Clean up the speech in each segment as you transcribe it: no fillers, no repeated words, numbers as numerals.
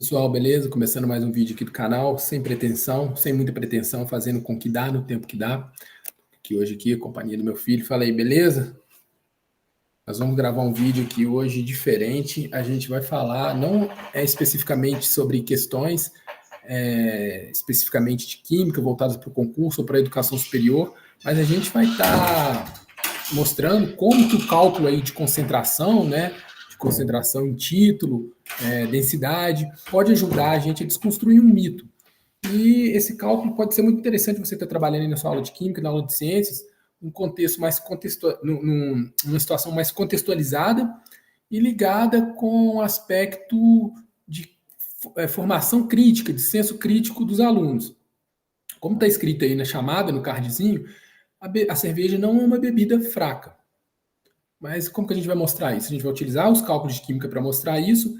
Pessoal, beleza? Começando mais um vídeo aqui do canal, sem pretensão, sem muita pretensão, fazendo com que dá no tempo que dá. Aqui hoje aqui, a companhia do meu filho. Fala aí, beleza? Nós vamos gravar um vídeo aqui hoje diferente. A gente vai falar, não é especificamente sobre questões especificamente de química, voltadas para o concurso ou para a educação superior, mas a gente vai estar mostrando como que o cálculo aí de concentração, né, de concentração em título, densidade, pode ajudar a gente a desconstruir um mito. E esse cálculo pode ser muito interessante você estar trabalhando aí na sua aula de química, na aula de ciências, num contexto mais numa situação mais contextualizada e ligada com o aspecto de formação crítica, de senso crítico dos alunos. Como está escrito aí na chamada, no cardzinho, a cerveja não é uma bebida fraca. Mas como que a gente vai mostrar isso? A gente vai utilizar os cálculos de química para mostrar isso,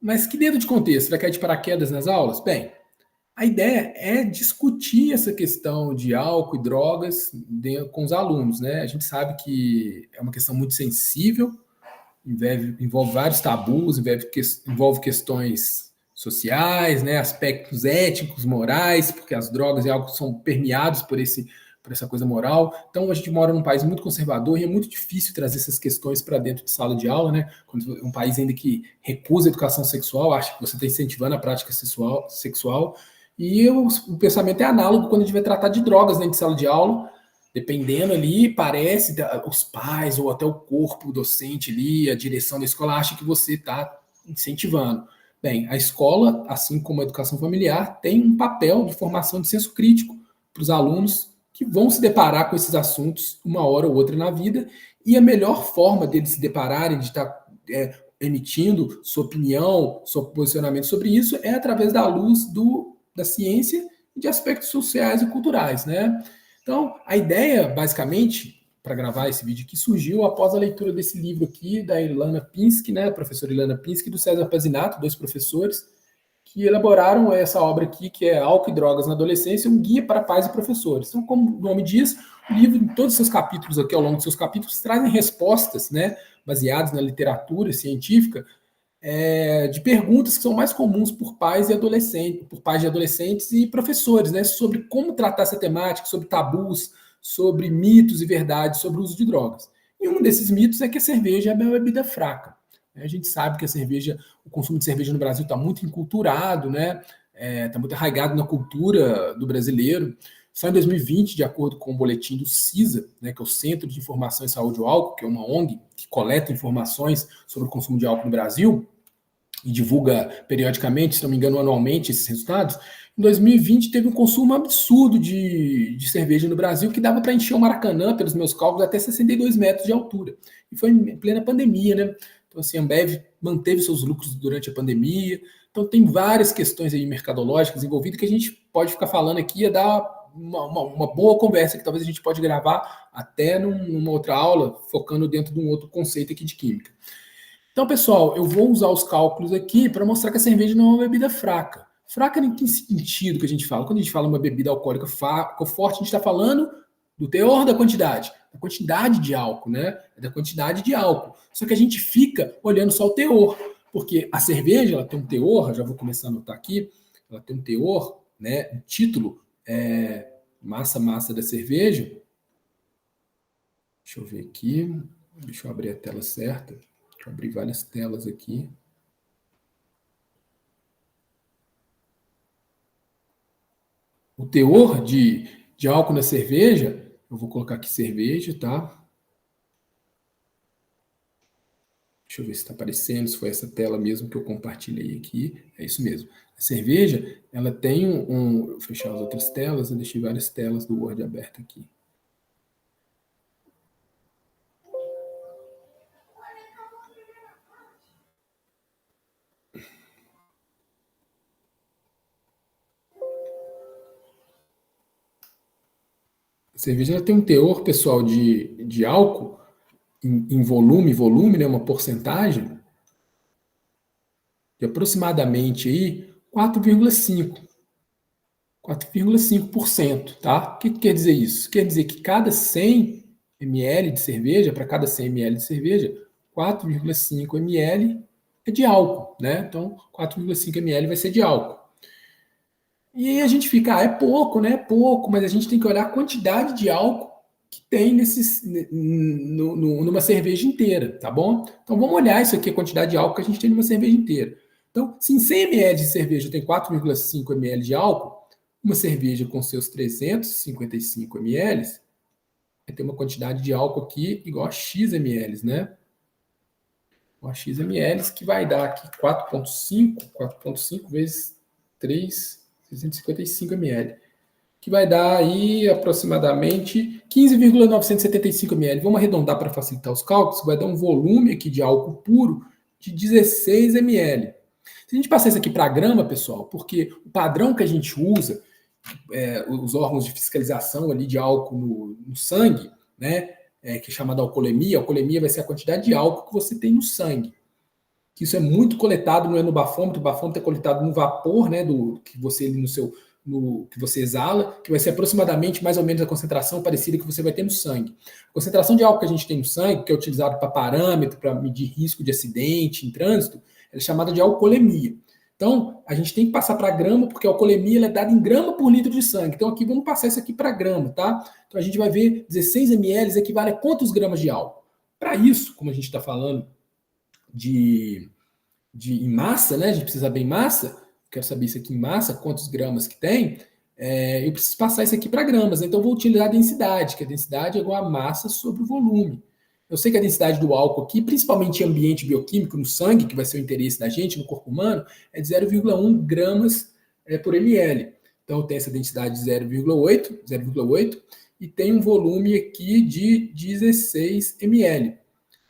mas que dentro de contexto? Vai cair de paraquedas nas aulas? Bem, a ideia é discutir essa questão de álcool e drogas com os alunos, né? A gente sabe que é uma questão muito sensível, envolve vários tabus, envolve questões sociais, né? Aspectos éticos, morais, porque as drogas e álcool são permeados por essa coisa moral. Então, a gente mora num país muito conservador e é muito difícil trazer essas questões para dentro de sala de aula, né? Quando um país ainda que recusa a educação sexual, acha que você está incentivando a prática sexual. E o pensamento é análogo quando a gente vai tratar de drogas dentro de sala de aula. Dependendo ali, parece, os pais ou até o corpo docente ali, a direção da escola acha que você está incentivando. Bem, a escola, assim como a educação familiar, tem um papel de formação de senso crítico para os alunos que vão se deparar com esses assuntos uma hora ou outra na vida, e a melhor forma deles se depararem, de estar emitindo sua opinião, seu posicionamento sobre isso, é através da luz da ciência e de aspectos sociais e culturais, né? Então, a ideia, basicamente, para gravar esse vídeo aqui, surgiu após a leitura desse livro aqui, da Ilana Pinsky, né, a professora Ilana Pinsky, e do César Pazinato, dois professores, que elaboraram essa obra aqui, que é Álcool e Drogas na Adolescência, um guia para pais e professores. Então, como o nome diz, o livro, em todos os seus capítulos aqui, ao longo dos seus capítulos, trazem respostas, né, baseadas na literatura científica, de perguntas que são mais comuns por pais de adolescentes e professores, né, sobre como tratar essa temática, sobre tabus, sobre mitos e verdades sobre o uso de drogas. E um desses mitos é que a cerveja é uma bebida fraca. A gente sabe que o consumo de cerveja no Brasil está muito enculturado, né? Está muito arraigado na cultura do brasileiro. Só em 2020, de acordo com o boletim do CISA, né, que é o Centro de Informação em Saúde do Álcool, que é uma ONG que coleta informações sobre o consumo de álcool no Brasil e divulga periodicamente, se não me engano, anualmente esses resultados. Em 2020 teve um consumo absurdo de cerveja no Brasil que dava para encher o Maracanã, pelos meus cálculos, até 62 metros de altura. E foi em plena pandemia, né? Então, assim, a Ambev manteve seus lucros durante a pandemia. Então, tem várias questões aí mercadológicas envolvidas que a gente pode ficar falando aqui, ia dar uma boa conversa que talvez a gente pode gravar até numa outra aula, focando dentro de um outro conceito aqui de química. Então, pessoal, eu vou usar os cálculos aqui para mostrar que a cerveja não é uma bebida fraca. Fraca em que sentido que a gente fala? Quando a gente fala uma bebida alcoólica forte, a gente está falando do teor da quantidade de álcool, né? Da quantidade de álcool. Só que a gente fica olhando só o teor, porque a cerveja ela tem um teor, já vou começar a anotar aqui, ela tem um teor, né? Um título, massa da cerveja. Deixa eu ver aqui, deixa eu abrir a tela certa. Deixa eu abrir várias telas aqui. O teor de álcool na cerveja, eu vou colocar aqui cerveja, tá? Deixa eu ver se está aparecendo, se foi essa tela mesmo que eu compartilhei aqui. É isso mesmo. A cerveja, ela tem vou fechar as outras telas, eu deixei várias telas do Word aberto aqui. A cerveja ela tem um teor, pessoal, de álcool em volume, né, uma porcentagem de aproximadamente aí 4,5%, tá? O que quer dizer isso? Quer dizer que cada 100 ml de cerveja, para cada 100 ml de cerveja, 4,5 ml é de álcool, né? Então, 4,5 ml vai ser de álcool. E aí a gente fica, é pouco, né? É pouco, mas a gente tem que olhar a quantidade de álcool que tem numa cerveja inteira, tá bom? Então vamos olhar isso aqui, a quantidade de álcool que a gente tem numa cerveja inteira. Então, se em 100 ml de cerveja tem 4,5 ml de álcool, uma cerveja com seus 355 ml vai ter uma quantidade de álcool aqui igual a X ml, né? Igual a X ml, que vai dar aqui 4,5 vezes 3, 655 ml, que vai dar aí aproximadamente 15,975 ml. Vamos arredondar para facilitar os cálculos, vai dar um volume aqui de álcool puro de 16 ml. Se a gente passar isso aqui para grama, pessoal, porque o padrão que a gente usa, os órgãos de fiscalização ali de álcool no sangue, né, que é chamada alcoolemia. A alcoolemia vai ser a quantidade de álcool que você tem no sangue. Que isso é muito coletado, não é no bafômetro. O bafômetro é coletado no vapor, né, do que você que você exala, que vai ser aproximadamente mais ou menos a concentração parecida que você vai ter no sangue. A concentração de álcool que a gente tem no sangue, que é utilizado para parâmetro, para medir risco de acidente em trânsito, é chamada de alcoolemia. Então, a gente tem que passar para grama, porque a alcoolemia ela é dada em grama por litro de sangue. Então, aqui vamos passar isso aqui para grama, tá? Então, a gente vai ver 16 ml equivale a quantos gramas de álcool. Para isso, como a gente está falando em massa, né? A gente precisa saber em massa. Quero saber isso aqui em massa, quantos gramas que tem. Eu preciso passar isso aqui para gramas. Então, eu vou utilizar a densidade, que a densidade é igual a massa sobre o volume. Eu sei que a densidade do álcool aqui, principalmente em ambiente bioquímico, no sangue, que vai ser o interesse da gente, no corpo humano, é de 0,1 gramas por ml. Então, eu tenho essa densidade de 0,8, e tem um volume aqui de 16 ml.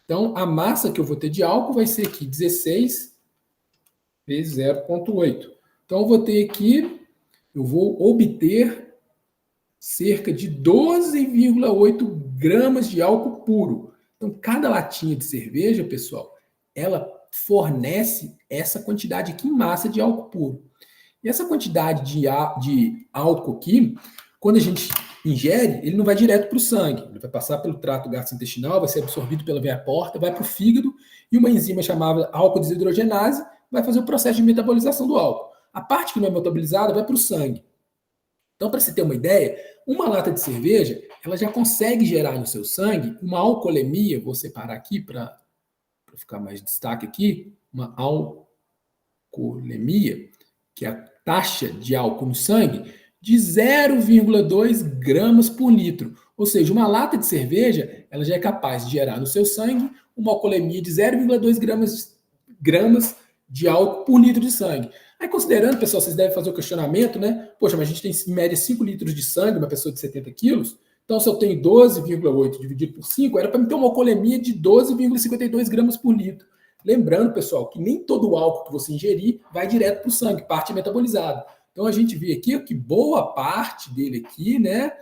Então, a massa que eu vou ter de álcool vai ser aqui 16 vezes 0,8. Então, eu vou ter aqui, eu vou obter cerca de 12,8 gramas de álcool puro. Então, cada latinha de cerveja, pessoal, ela fornece essa quantidade aqui em massa de álcool puro. E essa quantidade de álcool aqui, quando a gente ingere, ele não vai direto para o sangue. Ele vai passar pelo trato gastrointestinal, vai ser absorvido pela veia porta, vai para o fígado, e uma enzima chamada álcool desidrogenase vai fazer o processo de metabolização do álcool. A parte que não é metabolizada vai para o sangue. Então, para você ter uma ideia, uma lata de cerveja, ela já consegue gerar no seu sangue uma alcoolemia, vou separar aqui para ficar mais destaque aqui, uma alcoolemia, que é a taxa de álcool no sangue, de 0,2 gramas por litro. Ou seja, uma lata de cerveja, ela já é capaz de gerar no seu sangue uma alcoolemia de 0,2 gramas de álcool por litro de sangue. Aí, considerando, pessoal, vocês devem fazer o questionamento, né? Poxa, mas a gente tem em média 5 litros de sangue, uma pessoa de 70 quilos. Então, se eu tenho 12,8 dividido por 5, era para me ter uma alcoolemia de 12,52 gramas por litro. Lembrando, pessoal, que nem todo o álcool que você ingerir vai direto para o sangue, parte é metabolizada. Então, a gente vê aqui que boa parte dele aqui, né?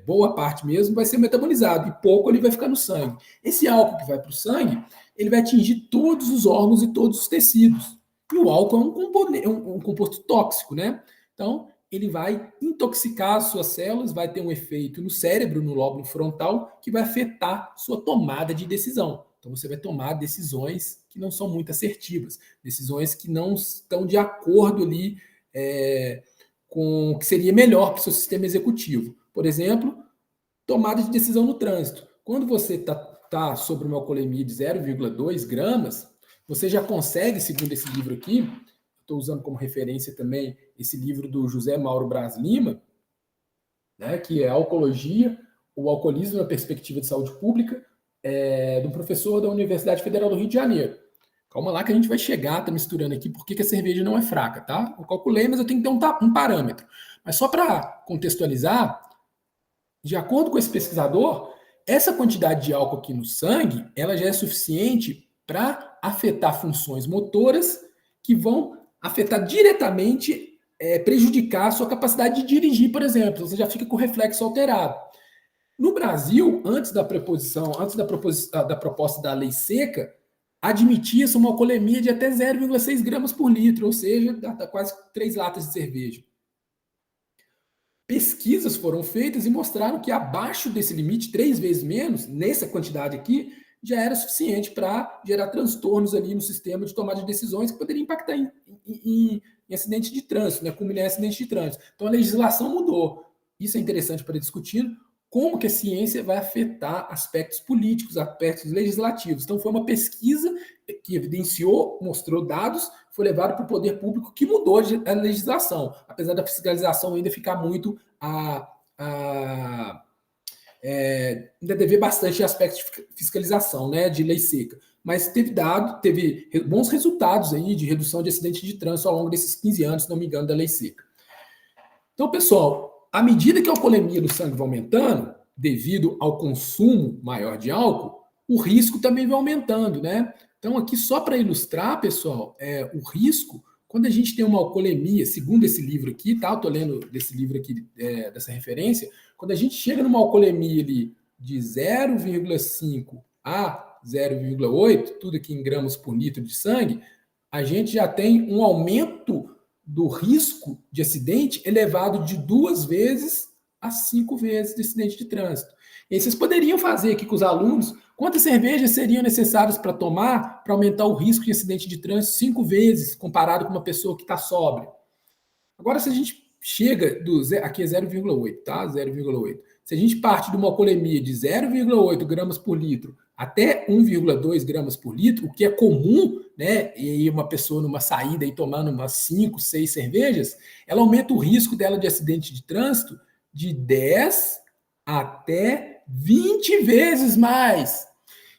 Boa parte mesmo vai ser metabolizado e pouco ele vai ficar no sangue. Esse álcool que vai para o sangue, ele vai atingir todos os órgãos e todos os tecidos. E o álcool é um composto tóxico, né? Então, ele vai intoxicar as suas células, vai ter um efeito no cérebro, no lóbulo frontal, que vai afetar sua tomada de decisão. Então, você vai tomar decisões que não são muito assertivas, decisões que não estão de acordo ali com o que seria melhor para o seu sistema executivo. Por exemplo, tomada de decisão no trânsito. Quando você está sobre uma alcoolemia de 0,2 gramas, você já consegue, segundo esse livro aqui, estou usando como referência também esse livro do José Mauro Braz Lima, né, que é Alcoologia, o Alcoolismo na Perspectiva de Saúde Pública, do professor da Universidade Federal do Rio de Janeiro. Calma lá que a gente vai chegar, tá misturando aqui, porque a cerveja não é fraca, tá? Eu calculei, mas eu tenho que ter um parâmetro. Mas só para contextualizar, de acordo com esse pesquisador, essa quantidade de álcool aqui no sangue, ela já é suficiente para afetar funções motoras que vão afetar diretamente, prejudicar a sua capacidade de dirigir, por exemplo. Você já fica com o reflexo alterado. No Brasil, antes da proposta da lei seca, admitia-se uma alcoolemia de até 0,6 gramas por litro, ou seja, dá quase 3 latas de cerveja. Pesquisas foram feitas e mostraram que abaixo desse limite, 3 vezes menos, nessa quantidade aqui, já era suficiente para gerar transtornos ali no sistema de tomada de decisões que poderiam impactar em acidente de trânsito, né, culminar em acidente de trânsito. Então a legislação mudou. Isso é interessante para discutir como que a ciência vai afetar aspectos políticos, aspectos legislativos. Então foi uma pesquisa que evidenciou, mostrou dados, foi levado para o poder público que mudou a legislação, apesar da fiscalização ainda ficar muito ainda dever bastante aspectos de fiscalização, né, de lei seca. Mas teve bons resultados aí de redução de acidentes de trânsito ao longo desses 15 anos, se não me engano, da lei seca. Então, pessoal, à medida que a alcoolemia do sangue vai aumentando, devido ao consumo maior de álcool, o risco também vai aumentando, né? Então, aqui só para ilustrar, pessoal, o risco, quando a gente tem uma alcoolemia, segundo esse livro aqui, tá? Eu estou lendo desse livro aqui, dessa referência, quando a gente chega numa alcoolemia ali de 0,5 a 0,8, tudo aqui em gramas por litro de sangue, a gente já tem um aumento do risco de acidente elevado de 2 vezes a 5 vezes de acidente de trânsito. E aí vocês poderiam fazer aqui com os alunos quantas cervejas seriam necessárias para tomar para aumentar o risco de acidente de trânsito 5 vezes comparado com uma pessoa que está sóbria. Agora, se a gente chega aqui é 0,8, tá? 0,8. Se a gente parte de uma alcoolemia de 0,8 gramas por litro até 1,2 gramas por litro, o que é comum, né? E uma pessoa numa saída e tomando umas 5, 6 cervejas, ela aumenta o risco dela de acidente de trânsito de 10 até 20 vezes mais.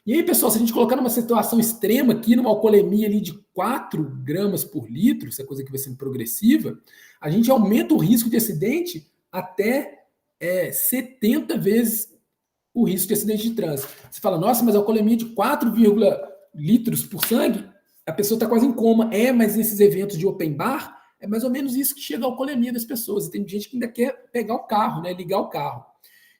E aí, pessoal, se a gente colocar numa situação extrema aqui, numa alcoolemia ali de 4 gramas por litro, essa coisa que vai sendo progressiva, a gente aumenta o risco de acidente até 70 vezes o risco de acidente de trânsito. Você fala, nossa, mas a alcoolemia de 4, litros por sangue, a pessoa está quase em coma. Mas nesses eventos de open bar, é mais ou menos isso que chega a alcoolemia das pessoas. E tem gente que ainda quer pegar o carro, né, ligar o carro.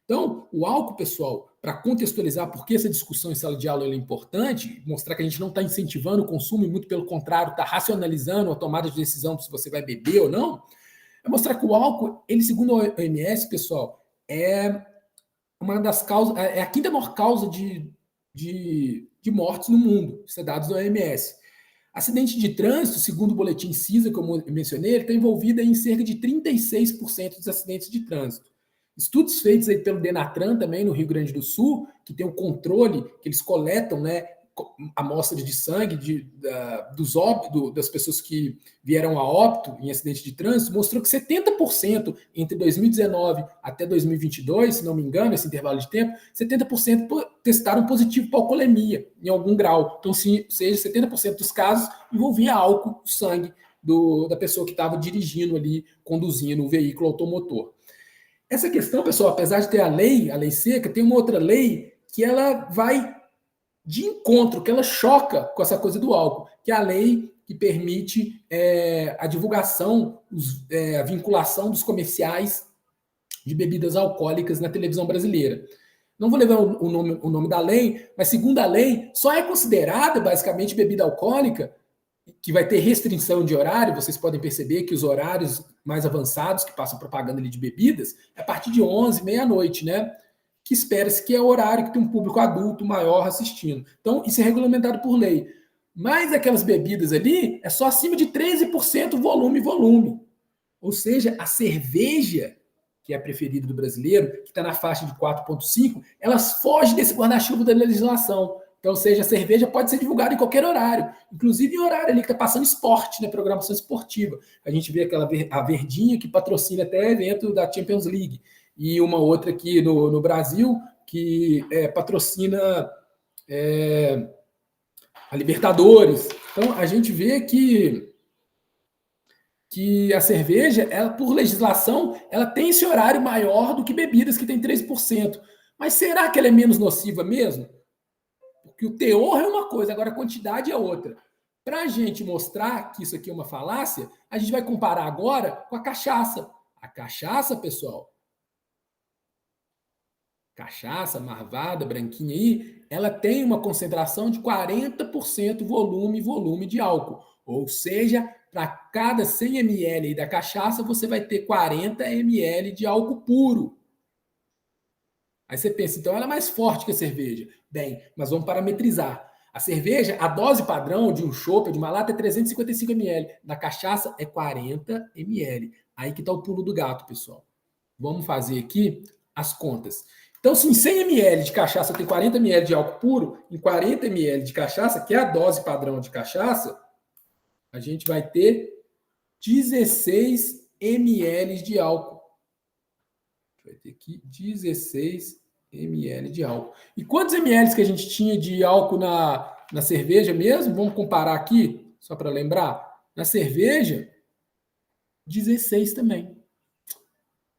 Então, o álcool, pessoal, para contextualizar por que essa discussão em sala de aula é importante, mostrar que a gente não está incentivando o consumo e, muito pelo contrário, está racionalizando a tomada de decisão se você vai beber ou não, é mostrar que o álcool, ele, segundo a OMS, pessoal, é uma das causas, é a quinta maior causa de mortes no mundo, isso é dados da OMS. Acidente de trânsito, segundo o boletim CISA, como eu mencionei, ele está envolvido em cerca de 36% dos acidentes de trânsito. Estudos feitos aí pelo Denatran também no Rio Grande do Sul, que tem o controle, que eles coletam, né, amostras de sangue das pessoas que vieram a óbito em acidente de trânsito, mostrou que 70% entre 2019 até 2022, se não me engano, esse intervalo de tempo, 70% testaram positivo para alcoolemia em algum grau. Então, seja 70% dos casos envolvia álcool no sangue da pessoa que estava dirigindo ali, conduzindo o veículo automotor. Essa questão, pessoal, apesar de ter a lei seca, tem uma outra lei que ela vai de encontro, que ela choca com essa coisa do álcool, que é a lei que permite a divulgação, a vinculação dos comerciais de bebidas alcoólicas na televisão brasileira. Não vou levar o nome da lei, mas segundo a lei, só é considerada basicamente bebida alcoólica que vai ter restrição de horário. Vocês podem perceber que os horários mais avançados que passam propaganda ali de bebidas é a partir de 11, meia-noite, né? Que espera-se que é o horário que tem um público adulto maior assistindo. Então, isso é regulamentado por lei. Mas aquelas bebidas ali é só acima de 13% volume. Ou seja, a cerveja, que é a preferida do brasileiro, que está na faixa de 4,5, elas fogem desse guarda-chuva da legislação. Então, ou seja, a cerveja pode ser divulgada em qualquer horário, inclusive em horário ali que está passando esporte, né, programação esportiva. A gente vê a Verdinha, que patrocina até evento da Champions League, e uma outra aqui no Brasil, que patrocina a Libertadores. Então, a gente vê que a cerveja, ela, por legislação, ela tem esse horário maior do que bebidas que tem 13%. Mas será que ela é menos nociva mesmo? Porque o teor é uma coisa, agora a quantidade é outra. Para a gente mostrar que isso aqui é uma falácia, a gente vai comparar agora com a cachaça. A cachaça, pessoal, cachaça, marvada, branquinha aí, ela tem uma concentração de 40% volume de álcool. Ou seja, para cada 100 ml da cachaça, você vai ter 40 ml de álcool puro. Aí você pensa, então ela é mais forte que a cerveja. Bem, mas vamos parametrizar. A cerveja, a dose padrão de um chopp, de uma lata, é 355 ml. Da cachaça é 40 ml. Aí que está o pulo do gato, pessoal. Vamos fazer aqui as contas. Então, se em 100 ml de cachaça tem 40 ml de álcool puro, em 40 ml de cachaça, que é a dose padrão de cachaça, a gente vai ter 16 ml de álcool. Vai ter aqui 16 ml de álcool. E quantos ml que a gente tinha de álcool na cerveja mesmo? Vamos comparar aqui, só para lembrar. Na cerveja, 16 também.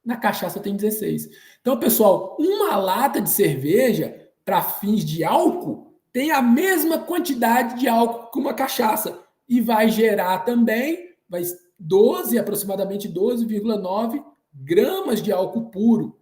Na cachaça tem 16. Então, pessoal, uma lata de cerveja, para fins de álcool, tem a mesma quantidade de álcool que uma cachaça. E vai gerar também aproximadamente 12,9 gramas de álcool puro.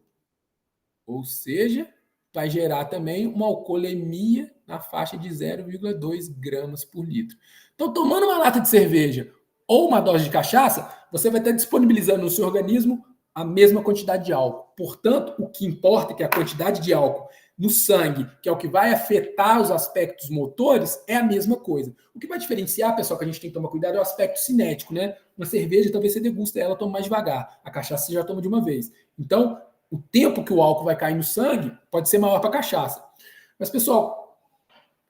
Ou seja, vai gerar também uma alcoolemia na faixa de 0,2 gramas por litro. Então, tomando uma lata de cerveja ou uma dose de cachaça, você vai estar disponibilizando no seu organismo a mesma quantidade de álcool. Portanto, o que importa é que a quantidade de álcool no sangue, que é o que vai afetar os aspectos motores, é a mesma coisa. O que vai diferenciar, pessoal, que a gente tem que tomar cuidado é o aspecto cinético, né? Uma cerveja, talvez você degusta ela, toma mais devagar. A cachaça você já toma de uma vez. Então, o tempo que o álcool vai cair no sangue pode ser maior para a cachaça. Mas, pessoal,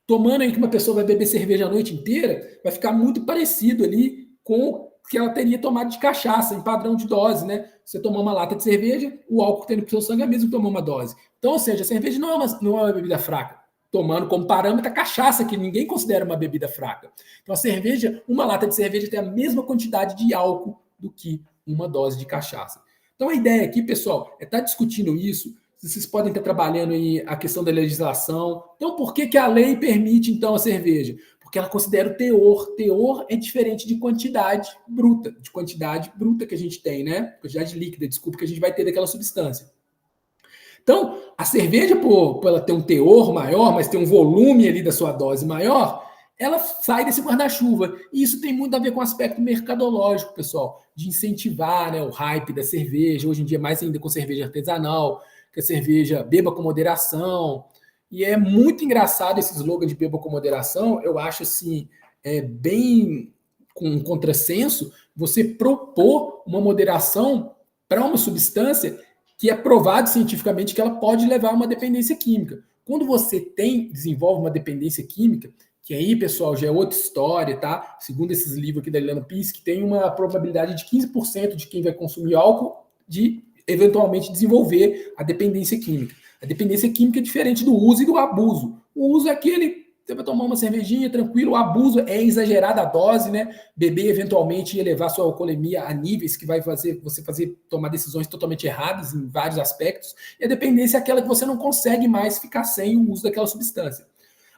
tomando aí que uma pessoa vai beber cerveja a noite inteira, vai ficar muito parecido ali com o que ela teria tomado de cachaça, em padrão de dose, né? Você tomar uma lata de cerveja, o álcool que tem no seu sangue é mesmo que tomar uma dose. Então, ou seja, a cerveja não é uma bebida fraca. Tomando como parâmetro a cachaça, que ninguém considera uma bebida fraca. Então, a cerveja, uma lata de cerveja tem a mesma quantidade de álcool do que uma dose de cachaça. Então, a ideia aqui, pessoal, é estar discutindo isso. Vocês podem estar trabalhando aí a questão da legislação. Então, por que a lei permite, então, a cerveja? Porque ela considera o teor. Teor é diferente de quantidade bruta que a gente tem, né? Quantidade líquida, desculpa, que a gente vai ter daquela substância. Então, a cerveja, por ela ter um teor maior, mas ter um volume ali da sua dose maior, ela sai desse guarda-chuva. E isso tem muito a ver com o aspecto mercadológico, pessoal, de incentivar, né, o hype da cerveja, hoje em dia mais ainda com cerveja artesanal, que a cerveja beba com moderação. E é muito engraçado esse slogan de beba com moderação, eu acho assim, bem com um contrassenso, você propor uma moderação para uma substância que é provado cientificamente que ela pode levar a uma dependência química. Quando você desenvolve uma dependência química, que aí, pessoal, já é outra história, tá? Segundo esses livros aqui da Liliana Pis, que tem uma probabilidade de 15% de quem vai consumir álcool de eventualmente desenvolver a dependência química. A dependência química é diferente do uso e do abuso. O uso é aquele, você vai tomar uma cervejinha tranquilo, o abuso é exagerada a dose, né? Beber eventualmente e elevar sua alcoolemia a níveis que vai fazer você tomar decisões totalmente erradas em vários aspectos. E a dependência é aquela que você não consegue mais ficar sem o uso daquela substância.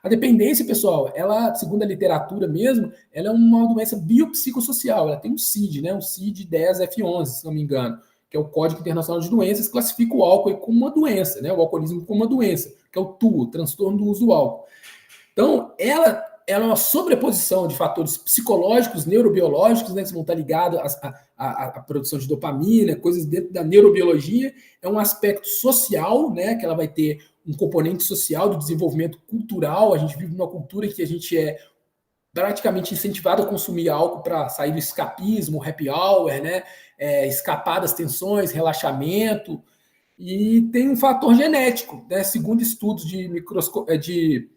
A dependência, pessoal, ela, segundo a literatura mesmo, ela é uma doença biopsicossocial, ela tem um CID, né? Um CID-10F11, se não me engano, que é o Código Internacional de Doenças, classifica o álcool como uma doença, né? O alcoolismo como uma doença, que é o TUO, transtorno do uso do álcool. Então, ela é uma sobreposição de fatores psicológicos, neurobiológicos, né, que vão estar ligados à produção de dopamina, coisas dentro da neurobiologia. É um aspecto social, né, que ela vai ter um componente social do desenvolvimento cultural. A gente vive numa cultura em que a gente é praticamente incentivado a consumir álcool para sair do escapismo, happy hour, né, escapar das tensões, relaxamento. E tem um fator genético, né, segundo estudos de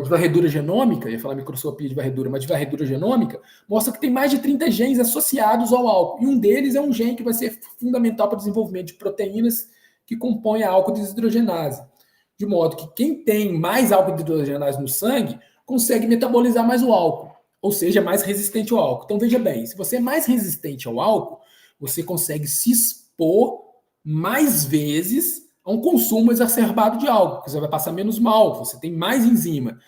varredura genômica, ia falar microscopia de varredura, mas de varredura genômica, mostra que tem mais de 30 genes associados ao álcool. E um deles é um gene que vai ser fundamental para o desenvolvimento de proteínas que compõem a álcool desidrogenase. De modo que quem tem mais álcool desidrogenase no sangue consegue metabolizar mais o álcool, ou seja, mais resistente ao álcool. Então veja bem, se você é mais resistente ao álcool, você consegue se expor mais vezes a um consumo exacerbado de álcool, porque você vai passar menos mal, você tem mais enzima.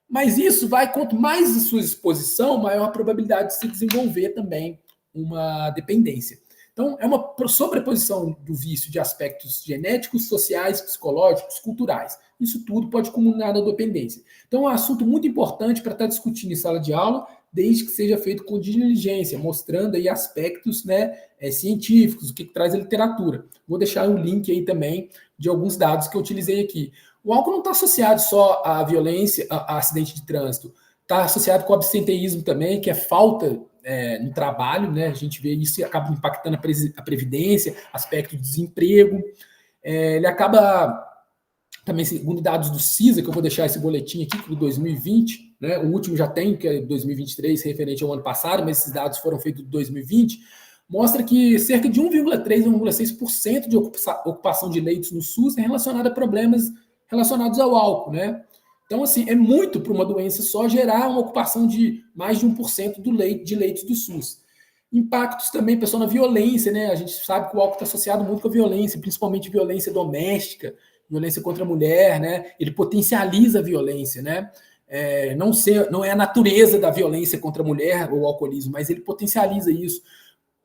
Mas isso vai, quanto mais a sua exposição, maior a probabilidade de se desenvolver também uma dependência. Então, é uma sobreposição do vício de aspectos genéticos, sociais, psicológicos, culturais. Isso tudo pode culminar na dependência. Então, é um assunto muito importante para estar discutindo em sala de aula. desde que seja feito com diligência, mostrando aí aspectos, né, científicos, o que traz a literatura. Vou deixar um link aí também de alguns dados que eu utilizei aqui. O álcool não está associado só à violência, a acidente de trânsito, está associado com o absenteísmo também, que é falta no trabalho, né? A gente vê isso e acaba impactando a previdência, aspecto do desemprego. Ele acaba também, segundo dados do CISA, que eu vou deixar esse boletim aqui, do 2020, né? O último já tem, que é 2023, referente ao ano passado, mas esses dados foram feitos de 2020, mostra que cerca de 1,3% a 1,6% de ocupação de leitos no SUS é relacionada a problemas relacionados ao álcool, né? Então, assim, é muito para uma doença só gerar uma ocupação de mais de 1% de leitos do SUS. Impactos também, pessoal, na violência, né? A gente sabe que o álcool está associado muito com a violência, principalmente violência doméstica, violência contra a mulher, né? Ele potencializa a violência, né? Não é a natureza da violência contra a mulher, ou o alcoolismo, mas ele potencializa isso.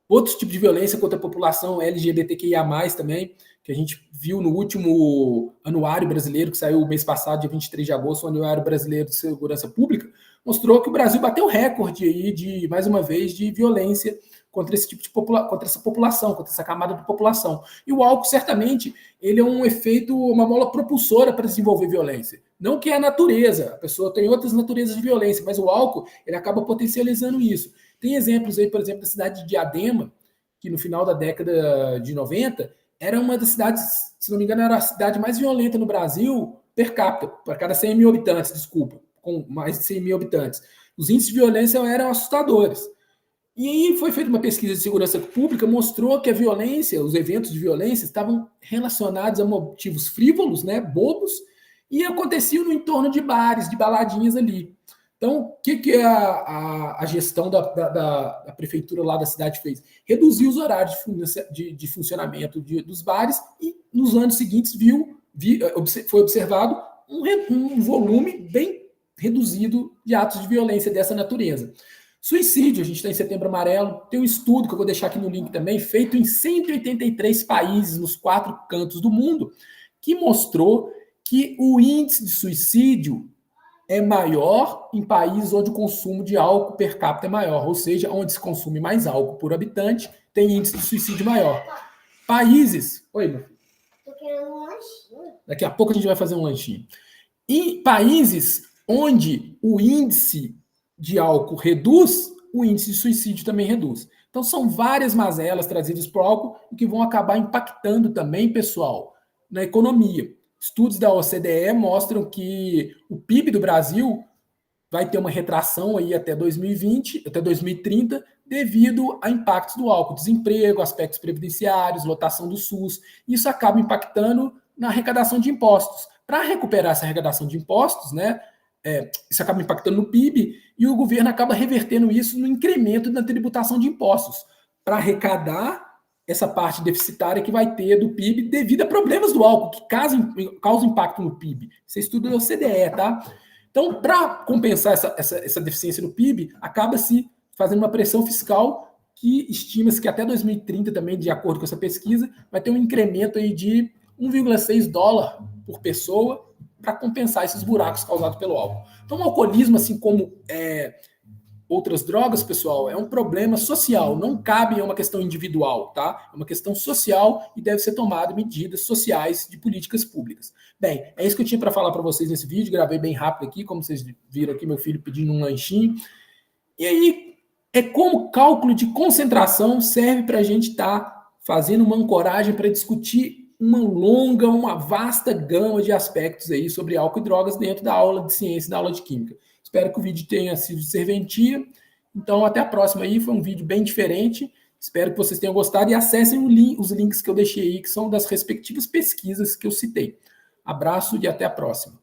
Outros tipos de violência contra a população LGBTQIA+, também, que a gente viu no último anuário brasileiro, que saiu o mês passado, dia 23 de agosto, o Anuário Brasileiro de Segurança Pública, mostrou que o Brasil bateu recorde aí mais uma vez, de violência contra esse tipo de contra essa população, contra essa camada de população. E o álcool, certamente, ele é um efeito, uma mola propulsora para desenvolver violência. Não que é a natureza, a pessoa tem outras naturezas de violência, mas o álcool, ele acaba potencializando isso. Tem exemplos aí, por exemplo, da cidade de Diadema, que no final da década de 90, era uma das cidades, se não me engano, era a cidade mais violenta no Brasil, per capita, para cada 100 mil habitantes, desculpa, com mais de 100 mil habitantes. Os índices de violência eram assustadores. E aí foi feita uma pesquisa de segurança pública, mostrou que a violência, os eventos de violência, estavam relacionados a motivos frívolos, né, bobos, e aconteciam no entorno de bares, de baladinhas ali. Então, o que a gestão da prefeitura lá da cidade fez? Reduziu os horários de funcionamento dos bares e, nos anos seguintes, foi observado um volume bem reduzido de atos de violência dessa natureza. Suicídio, a gente está em Setembro Amarelo, tem um estudo que eu vou deixar aqui no link também, feito em 183 países, nos 4 cantos do mundo, que mostrou que o índice de suicídio é maior em países onde o consumo de álcool per capita é maior, ou seja, onde se consome mais álcool por habitante, tem índice de suicídio maior. Países... Oi, meu filho. Tô querendo um lanchinho. Daqui a pouco a gente vai fazer um lanchinho. Em países onde o índice de álcool reduz, o índice de suicídio também reduz. Então, são várias mazelas trazidas por álcool e que vão acabar impactando também, pessoal, na economia. Estudos da OCDE mostram que o PIB do Brasil vai ter uma retração aí até 2020, até 2030, devido a impactos do álcool, desemprego, aspectos previdenciários, lotação do SUS. Isso acaba impactando na arrecadação de impostos. Para recuperar essa arrecadação de impostos, né, isso acaba impactando no PIB e o governo acaba revertendo isso no incremento da tributação de impostos para arrecadar essa parte deficitária que vai ter do PIB devido a problemas do álcool, que causam impacto no PIB. Isso é estudo da OCDE, tá? Então, para compensar essa deficiência no PIB, acaba-se fazendo uma pressão fiscal que estima-se que até 2030 também, de acordo com essa pesquisa, vai ter um incremento aí de $1,6 por pessoa para compensar esses buracos causados pelo álcool. Então, o alcoolismo, assim como outras drogas, pessoal, é um problema social, não cabe a uma questão individual, tá? É uma questão social e deve ser tomada medidas sociais de políticas públicas. Bem, é isso que eu tinha para falar para vocês nesse vídeo, gravei bem rápido aqui, como vocês viram aqui, meu filho pedindo um lanchinho. E aí, é como cálculo de concentração serve para a gente estar fazendo uma ancoragem para discutir uma vasta gama de aspectos aí sobre álcool e drogas dentro da aula de ciência e da aula de química. Espero que o vídeo tenha sido de serventia. Então, até a próxima aí. Foi um vídeo bem diferente. Espero que vocês tenham gostado e acessem os links que eu deixei aí, que são das respectivas pesquisas que eu citei. Abraço e até a próxima.